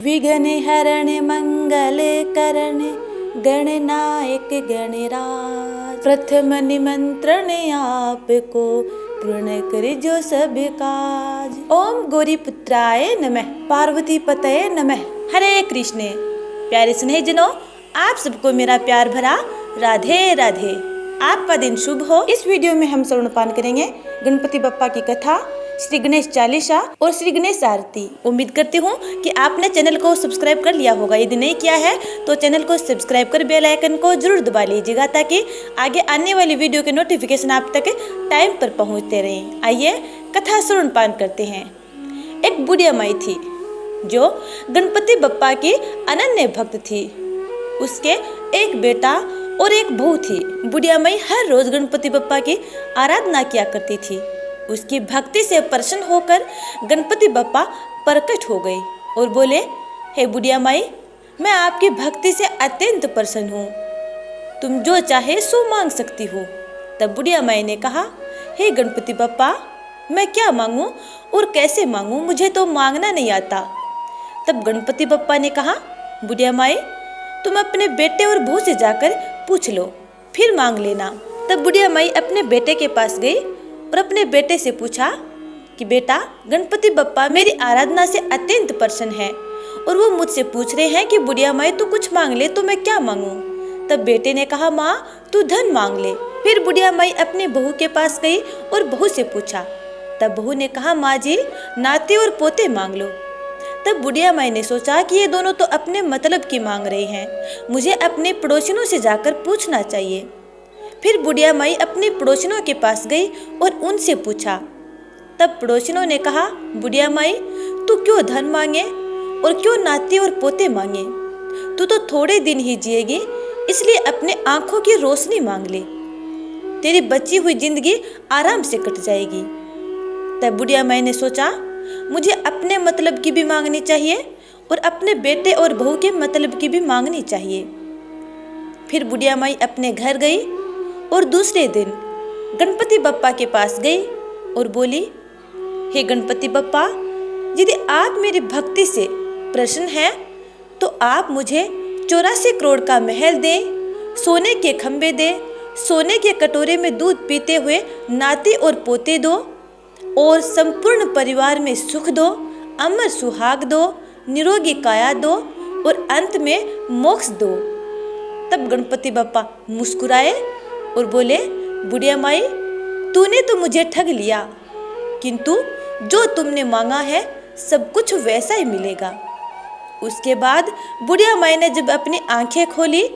विघ्न हरण मंगल करण गणनायक गणराज। प्रथम निमंत्रण आपको पूर्ण कर जो सब काज। ओम गौरी पुत्राय नमः, पार्वती पतये नमः। हरे कृष्ण। प्यारे स्नेहजनों, आप सबको मेरा प्यार भरा राधे राधे। आपका दिन शुभ हो। इस वीडियो में हम श्रवणपान करेंगे गणपति बप्पा की कथा, श्री गणेश चालीसा और श्री गणेश आरती। उम्मीद करती हूँ कि आपने चैनल को सब्सक्राइब कर लिया होगा। यदि नहीं किया है तो चैनल को सब्सक्राइब कर बेल आइकन को जरूर दबा लीजिएगा, ताकि आगे आने वाली वीडियो के नोटिफिकेशन आप तक टाइम पर पहुँचते रहें। आइए कथा श्रवणपान करते हैं। एक बुढ़िया माई थी जो गणपति बप्पा की अनन्य भक्त थी। उसके एक बेटा और एक बहू थी। बुढ़िया माई हर रोज गणपति बप्पा की आराधना किया करती थी। उसकी भक्ति से प्रसन्न होकर गणपति बप्पा प्रकट हो गए और बोले, हे बुढ़िया माई, मैं आपकी भक्ति से अत्यंत प्रसन्न हूँ। तुम जो चाहे सो मांग सकती हो। तब बुढ़िया माई ने कहा, हे गणपति बप्पा, मैं क्या मांगूं और कैसे मांगूं, मुझे तो मांगना नहीं आता। तब गणपति बप्पा ने कहा, बुढ़िया माई, तुम अपने बेटे और बहू से जाकर पूछ लो, फिर मांग लेना। तब बुढ़िया माई अपने बेटे के पास गई और अपने बेटे से पूछा कि बेटा, गणपति बप्पा मेरी आराधना से अत्यंत प्रसन्न है और वो मुझसे पूछ रहे हैं कि बुढ़िया माई तू कुछ मांग ले, तो मैं क्या मांगूं। तब बेटे ने कहा, माँ तू धन मांग ले। फिर बुढ़िया माई अपनी बहू के पास गई और बहू से पूछा। तब बहू ने कहा, माँ जी नाती और पोते मांग लो। तब बुढ़िया माई ने सोचा कि ये दोनों तो अपने मतलब की मांग रहे हैं, मुझे अपने पड़ोसियों से जाकर पूछना चाहिए। फिर बुढ़िया माई अपनी पड़ोसियों के पास गई और उनसे पूछा। तब पड़ोसियों ने कहा, बुढ़िया माई तू क्यों धन मांगे और क्यों नाती और पोते मांगे, तू तो थोड़े दिन ही जिएगी, इसलिए अपने आंखों की रोशनी मांग ले, तेरी बची हुई जिंदगी आराम से कट जाएगी। तब बुढ़िया माई ने सोचा, मुझे अपने मतलब की भी मांगनी चाहिए और अपने बेटे और बहू के मतलब की भी मांगनी चाहिए। फिर बुढ़िया माई अपने घर गई और दूसरे दिन गणपति बप्पा के पास गई और बोली, हे गणपति बप्पा, यदि आप मेरी भक्ति से प्रसन्न हैं तो आप मुझे 84 करोड़ का महल दें, सोने के खंबे दें, सोने के कटोरे में दूध पीते हुए नाती और पोते दो और संपूर्ण परिवार में सुख दो, अमर सुहाग दो, निरोगी काया दो और अंत में मोक्ष दो। तब गणपति बप्पा मुस्कुराए और बोले, बुढ़िया माई तूने तो मुझे ठग लिया, किंतु जो तुमने मांगा है सब कुछ वैसा ही मिलेगा। उसके बाद बुढ़िया माई ने जब अपनी आंखें खोली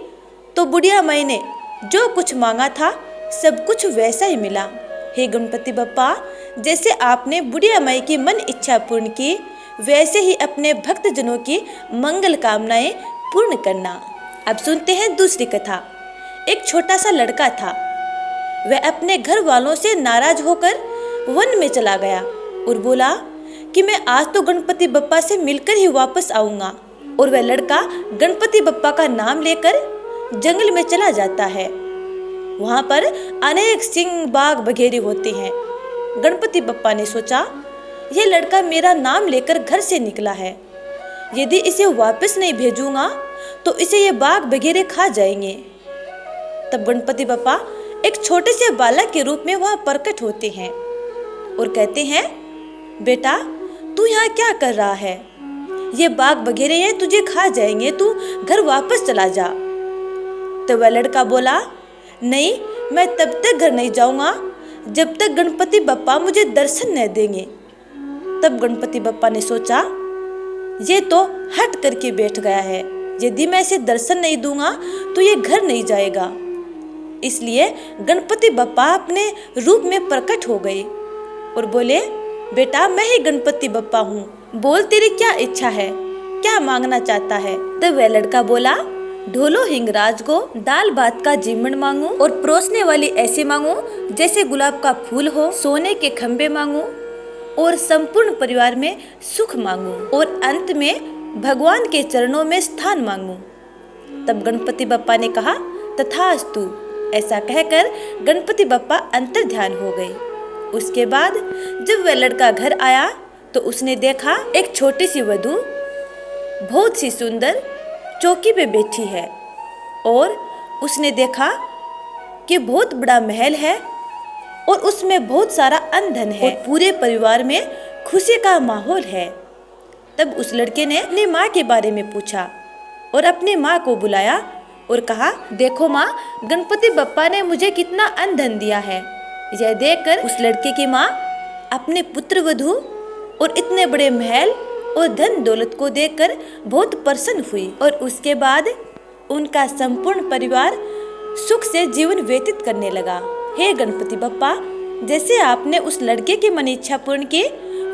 तो बुढ़िया माई ने जो कुछ मांगा था सब कुछ वैसा ही मिला। हे गणपति बप्पा, जैसे आपने बुढ़िया माई की मन इच्छा पूर्ण की, वैसे ही अपने भक्तजनों की मंगल कामनाएं पूर्ण करना। अब सुनते हैं दूसरी कथा। एक छोटा सा लड़का था। वह अपने घर वालों से नाराज होकर वन में चला गया और बोला कि मैं आज तो गणपति बप्पा से मिलकर ही वापस आऊंगा। और वह लड़का गणपति बप्पा का नाम लेकर जंगल में चला जाता है। वहां पर अनेक सिंह, बाघ वगैरह होते हैं। गणपति बप्पा ने सोचा, यह लड़का मेरा नाम लेकर घर से निकला है, यदि इसे वापस नहीं भेजूंगा तो इसे ये बाघ वगैरह खा जाएंगे। तब गणपति बप्पा एक छोटे से बालक के रूप में वहां प्रकट होते हैं और कहते हैं, बेटा तू यहाँ क्या कर रहा है, ये बाघ वगैरह ये तुझे खा जाएंगे, तू घर वापस चला जा। तो वह लड़का बोला, नहीं, मैं तब तक घर नहीं जाऊंगा जब तक गणपति बप्पा मुझे दर्शन न देंगे। तब गणपति बप्पा ने सोचा, ये तो हट करके बैठ गया है, यदि मैं इसे दर्शन नहीं दूंगा तो ये घर नहीं जाएगा। इसलिए गणपति बप्पा अपने रूप में प्रकट हो गए और बोले, बेटा मैं ही गणपति बप्पा हूँ, बोल तेरी क्या इच्छा है, क्या मांगना चाहता है। तब वह लड़का बोला, ढोलो हिंगराज को दाल भात का जीमण मांगू और परोसने वाली ऐसे मांगू जैसे गुलाब का फूल हो, सोने के खंबे मांगू और संपूर्ण परिवार में सुख मांगू और अंत में भगवान के चरणों में स्थान मांगू। तब गणपति बप्पा ने कहा, तथास्तु। ऐसा कहकर गणपति बप्पा अंतर ध्यान हो गए। उसके बाद जब वह लड़का घर आया तो उसने देखा एक छोटी सी वधू बहुत सी सुंदर चौकी पे बैठी है और उसने देखा कि बहुत बड़ा महल है और उसमें बहुत सारा अन्न धन है और पूरे परिवार में खुशी का माहौल है। तब उस लड़के ने अपनी माँ के बारे में पूछा और अपनी माँ को बुलाया और कहा, देखो माँ, गणपति बप्पा ने मुझे कितना अन्न धन दिया है। यह देखकर उस लड़के की माँ अपने पुत्र वधू और इतने बड़े महल और धन दौलत को देखकर बहुत प्रसन्न हुई और उसके बाद उनका संपूर्ण परिवार सुख से जीवन व्यतीत करने लगा। हे गणपति बप्पा, जैसे आपने उस लड़के की मन इच्छा पूर्ण की,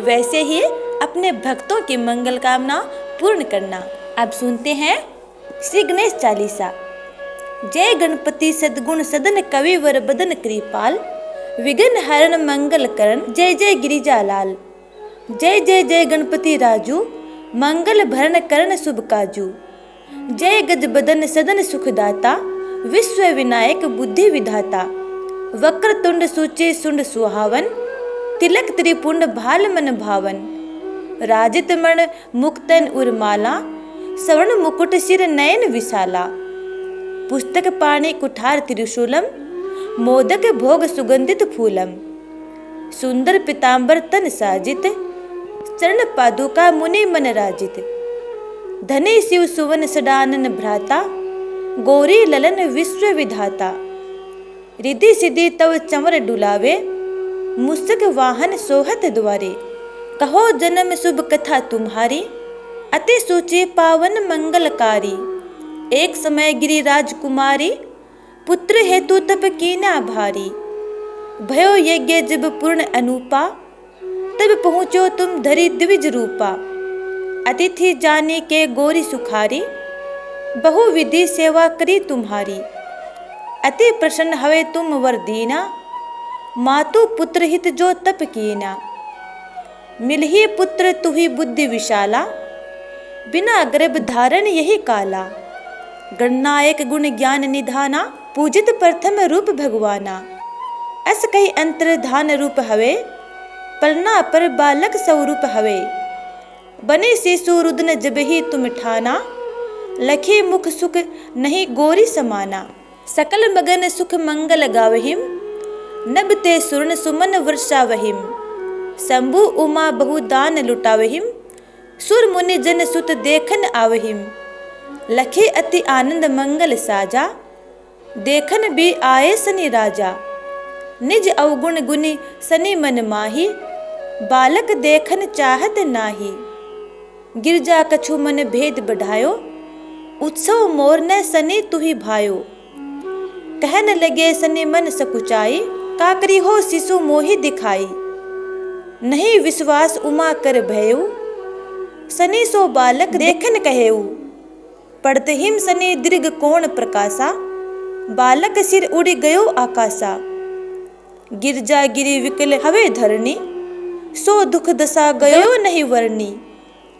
वैसे ही अपने भक्तों की मंगल कामना पूर्ण करना। अब सुनते हैं श्री गणेश चालीसा। जय गणपति सद्गुण सदन कविवर बदन कृपाल, विघ्न हरण मंगल करण, जय जय गिरिजा लाल। जय जय जय गणपति राजू, मंगल भरण करण शुभ काजू। जय गज बदन सदन सुखदाता, विश्व विनायक बुद्धि विधाता। वक्र तुंड सूचे सुंड सुहावन, तिलक त्रिपुंड भाल मन भावन। राजित मण मुक्तन उर्माला, सवर्ण मुकुट सिर नयन विशाला। पुस्तक पाणी कुठार त्रिशूलम, मोदक भोग सुगंधित फूलम। सुंदर पीतांबर तन साजित, चरण पादुका मुनि मन राजित। धनी शिव सुवन सडानन भ्राता, गौरी ललन विश्व विधाता। रिद्धि सिद्धि तव चंवर डुलावे, मुस्तक वाहन सोहत द्वारे। कहो जन्म शुभ कथा तुम्हारी, अति सूची पावन मंगलकारी। एक समय गिरिराज कुमारी, पुत्र हेतु तप कीना भारी। भयो यज्ञ जब पूर्ण अनूपा, तब पहुँचो तुम धरी द्विज रूपा। अतिथि जाने के गौरी सुखारी, बहु विधि सेवा करी तुम्हारी। अति प्रसन्न हवे तुम वर दीना, मातु पुत्र हित जो तप कीना। मिलही पुत्र तुही बुद्धि विशाला, बिना गर्भ धारण यही काला। गणनायक गुण ज्ञान निधाना, पूजित प्रथम रूप भगवाना। अस कही अंतर्धान रूप हवे, पलना पर बालक स्वरूप हवे। बने शिशु रुदन जब ही तुम ठाना, लखे मुख सुख नहीं गौरी समाना। सकल मगन सुख मंगल गावहिम, नभते सुरण सुमन वर्षावहिम। शंभु उमा बहुदान लुटावहिम, सुर मुनि जन सुत देखन आवहिम। लखे अति आनंद मंगल साजा, देखन भी आए सनि राजा। निज अवगुण गुनि सनि मन माही, बालक देखन चाहत नाही। गिरजा कछु मन भेद बढ़ायो, उत्सव मोर न सनि तुही भायो। कहन लगे सनि मन सकुचाई, काकरी हो शिशु मोहि दिखाई। नहीं विश्वास उमा कर भयऊ, सनि सो बालक देखन कहेऊ। पढ़ते हिम सनि दीर्घ कोण प्रकाशा, बालक सिर उड़ी गयो आकाशा। गिरजा गिरी विकल हवे धरणी, सो दुख दशा गयो नहीं वर्णी।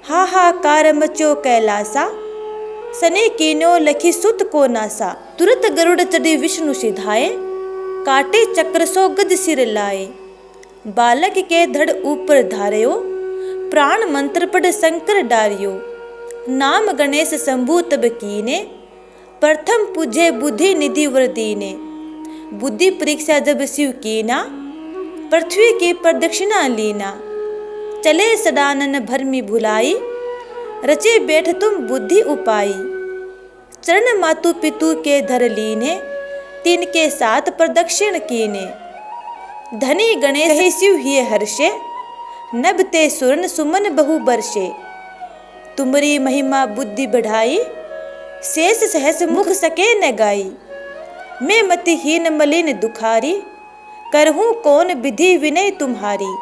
हाहाकार मचो कैलासा, सने कीनो लखी सुत को नासा। तुरत गरुड़ चढ़ी विष्णु सिधाए, काटे चक्र सो गज सिर लाए। बालक के धड़ ऊपर धार्यो, प्राण मंत्र पढ़ शंकर डारियो। नाम गणेश शंभु तब कीने, प्रथम पूजे बुद्धि निधि वर दीने। बुद्धि परीक्षा जब शिव कीना, पृथ्वी की प्रदक्षिणा लीना। चले सदानन भरमी भुलाई, रचे बैठ तुम बुद्धि उपाई। चरण मातु पितु के धर लीने, तीन के साथ प्रदक्षिण कीने। धनी गणेश शिव हिय हर्षे, नभते सुरन सुमन बहु बरसे। तुमरी महिमा बुद्धि बढ़ाई, शेष सहस मुख सके न गाई। मैं मतिहीन मलिन दुखारी, करहूँ कौन विधि विनय तुम्हारी।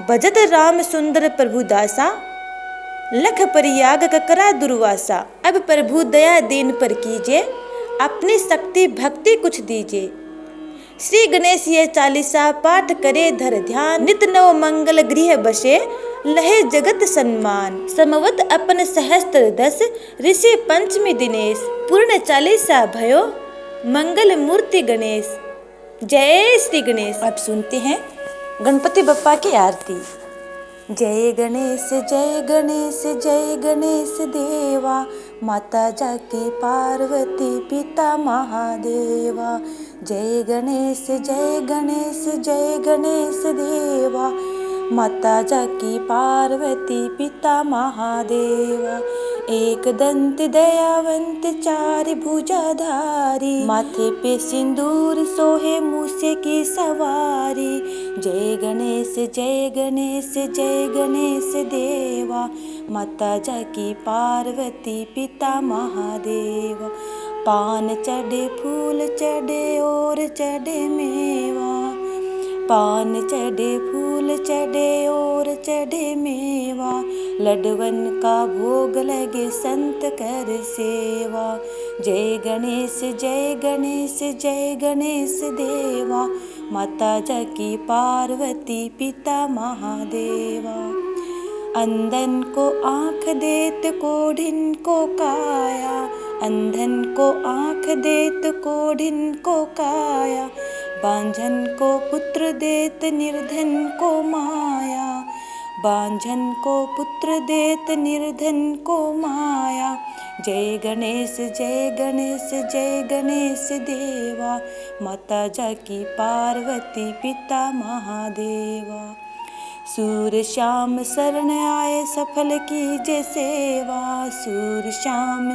भजत राम सुंदर प्रभु दासा, लख परियाग ककरा दुर्वासा। अब प्रभु दया दीन पर कीजिए, अपनी शक्ति भक्ति कुछ दीजिए। श्री गणेश ये चालीसा पाठ करे धर ध्यान। नित नव मंगल गृह बसे, लहे जगत सम्मान। समवत अपन सहस्त्र दस, ऋषि पंचमी दिनेश। पूर्ण चालीसा भयो, मंगल मूर्ति गणेश। जय श्री गणेश। अब सुनते हैं गणपति बप्पा की आरती। जय गणेश जय गणेश जय गणेश देवा, माता जाकी पार्वती पिता महादेवा। जय गणेश जय गणेश जय गणेश देवा, माता जाकी पार्वती पिता महादेवा। एक दंत दयावंत चार भुजाधारी, माथे पे सिंदूर सोहे मूसे की सवारी। जय गणेश जय गणेश जय गणेश देवा, माता जाकी पार्वती पिता महादेवा। पान चढ़े फूल चढ़े और चढ़े मेवा, पान चढ़े फूल चढ़े और चढ़े मेवा। लड्डवन का भोग लगे संत कर सेवा। जय गणेश जय गणेश जय गणेश देवा, माता जाकी पार्वती पिता महादेवा। अंधन को आँख देत कोढ़िन को काया, अंधन को आँख देत कोढ़िन को काया। बांझन को पुत्र देत निर्धन को माया, बांझन को पुत्र देत निर्धन को माया। जय गणेश जय गणेश जय गणेश देवा, माता जाकी पार्वती पिता महादेवा। सूर श्याम शरण आए सफल कीजे सेवा, सूर श्याम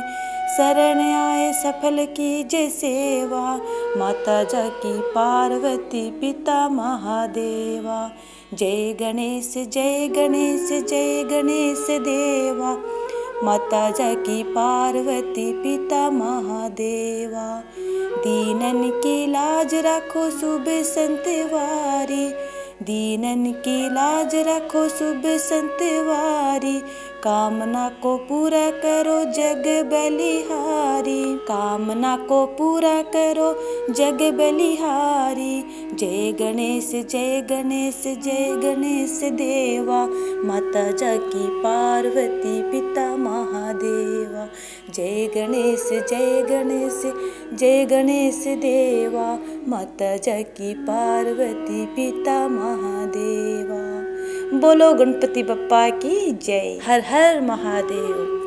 शरण आए सफल कीजे सेवा। माता जाकी पार्वती पिता महादेवा। जय गणेश जय गणेश जय गणेश देवा, माता जाकी पार्वती पिता महादेवा। दीनन की लाज रखो शुभ संतवारी, दीनन की लाज रखो शुभ संतवारी। कामना को पूरा करो जग बलिहारी, कामना को पूरा करो जग बलिहारी। जय गणेश जय गणेश जय गणेश देवा, माता जाकी पार्वती पिता महादेवा। जय गणेश जय गणेश जय गणेश देवा, माता जाकी पार्वती पिता महादेवा। बोलो गणपति बप्पा की जय। हर हर महादेव।